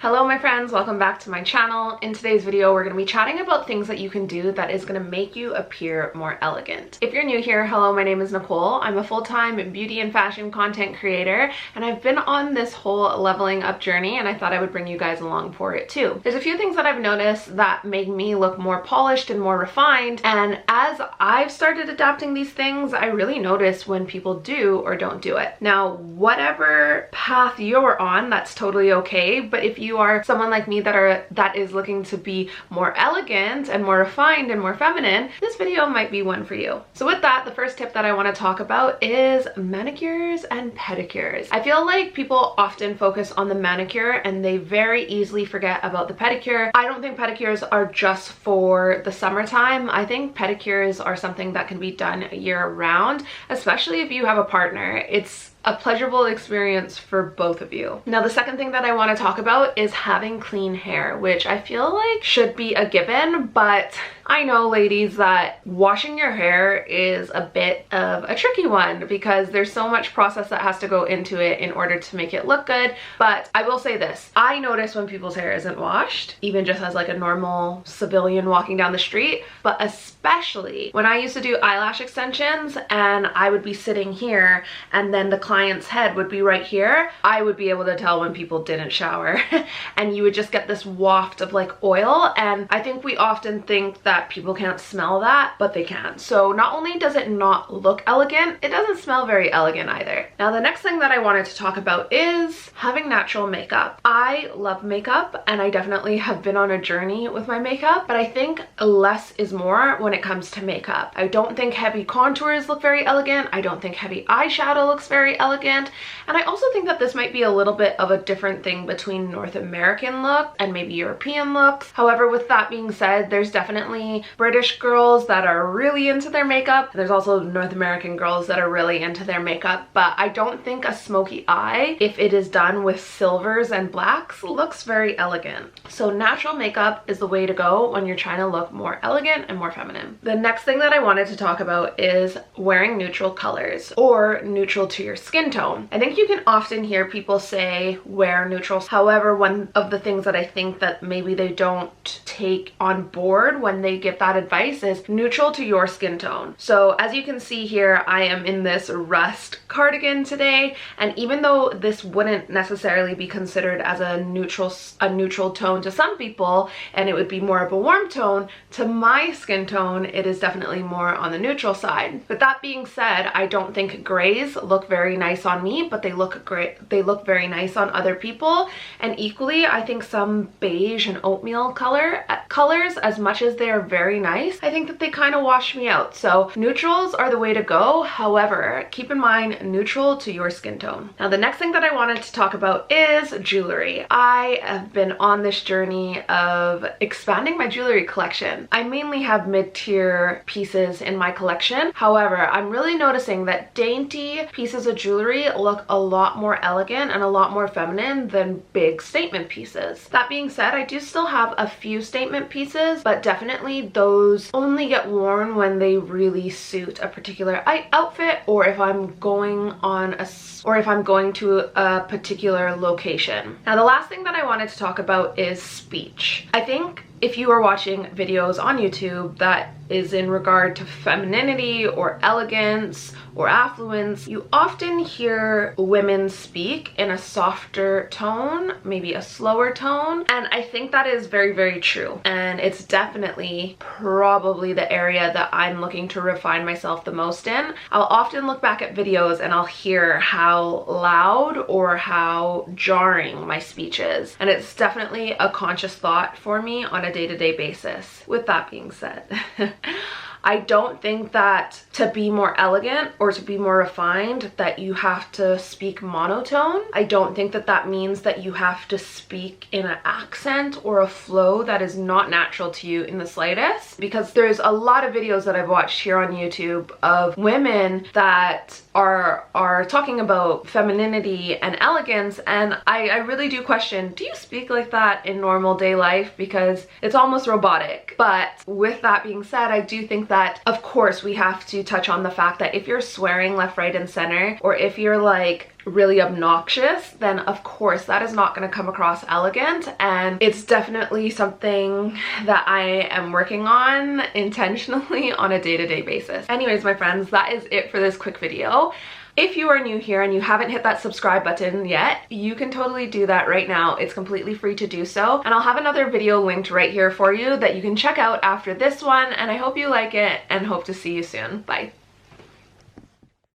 Hello my friends, welcome back to my channel. In today's video, we're going to be chatting about things that you can do that is going to make you appear more elegant. If you're new here, hello, my name is Nicole. I'm a full-time beauty and fashion content creator, and I've been on this whole leveling up journey, and I thought I would bring you guys along for it too. There's a few things that I've noticed that make me look more polished and more refined, and as I've started adapting these things, I really notice when people do or don't do it. Now, whatever path you're on, that's totally okay, but if you are someone like me that is looking to be more elegant and more refined and more feminine, this video might be one for you. So with that, the first tip that I want to talk about is manicures and pedicures. I feel like people often focus on the manicure and they very easily forget about the pedicure. I don't think pedicures are just for the summertime. I think pedicures are something that can be done year round, especially if you have a partner. It's a pleasurable experience for both of you. Now, the second thing that I want to talk about is having clean hair, which I feel like should be a given, but I know, ladies, that washing your hair is a bit of a tricky one because there's so much process that has to go into it in order to make it look good. But I will say this, I notice when people's hair isn't washed, even just as like a normal civilian walking down the street, but especially when I used to do eyelash extensions and I would be sitting here and then the client's head would be right here, I would be able to tell when people didn't shower and you would just get this waft of like oil. And I think we often think that people can't smell that, but they can. So not only does it not look elegant, it doesn't smell very elegant either. Now, the next thing that I wanted to talk about is having natural makeup. I love makeup and I definitely have been on a journey with my makeup, but I think less is more when it comes to makeup. I don't think heavy contours look very elegant. I don't think heavy eyeshadow looks very elegant. And I also think that this might be a little bit of a different thing between North American look and maybe European looks. However, with that being said, there's definitely British girls that are really into their makeup. There's also North American girls that are really into their makeup, but I don't think a smoky eye, if it is done with silvers and blacks, looks very elegant. So natural makeup is the way to go when you're trying to look more elegant and more feminine. The next thing that I wanted to talk about is wearing neutral colors or neutral to your skin tone. I think you can often hear people say wear neutrals. However, one of the things that I think that maybe they don't take on board when they give that advice is neutral to your skin tone. So as you can see here, I am in this rust cardigan today, and even though this wouldn't necessarily be considered as a neutral tone to some people, and it would be more of a warm tone, to my skin tone it is definitely more on the neutral side. But that being said, I don't think grays look very nice on me, but they look great. They look very nice on other people, and equally I think some beige and oatmeal colors, as much as they are very nice, I think that they kind of wash me out. So neutrals are the way to go. However, keep in mind neutral to your skin tone. Now, the next thing that I wanted to talk about is jewelry. I have been on this journey of expanding my jewelry collection. I mainly have mid-tier pieces in my collection. However, I'm really noticing that dainty pieces of jewelry look a lot more elegant and a lot more feminine than big statement pieces. That being said, I do still have a few statement pieces, but definitely those only get worn when they really suit a particular outfit, or if I'm going to a particular location. Now, the last thing that I wanted to talk about is speech. I think if you are watching videos on YouTube that is in regard to femininity or elegance or affluence, you often hear women speak in a softer tone, maybe a slower tone, and I think that is very, very true. And it's definitely probably the area that I'm looking to refine myself the most in. I'll often look back at videos and I'll hear how loud or how jarring my speech is, and it's definitely a conscious thought for me on a day-to-day basis. With that being said, I don't think that to be more elegant or to be more refined that you have to speak monotone. I don't think that that means that you have to speak in an accent or a flow that is not natural to you in the slightest, because there's a lot of videos that I've watched here on YouTube of women that are talking about femininity and elegance, and I really do question, do you speak like that in normal day life? Because it's almost robotic. But with that being said, I do think that of course we have to touch on the fact that if you're swearing left, right, and center, or if you're like really obnoxious, then of course that is not going to come across elegant, and it's definitely something that I am working on intentionally on a day-to-day basis. Anyways, my friends, that is it for this quick video. If you are new here and you haven't hit that subscribe button yet, you can totally do that right now. It's completely free to do so. And I'll have another video linked right here for you that you can check out after this one. And I hope you like it and hope to see you soon. Bye.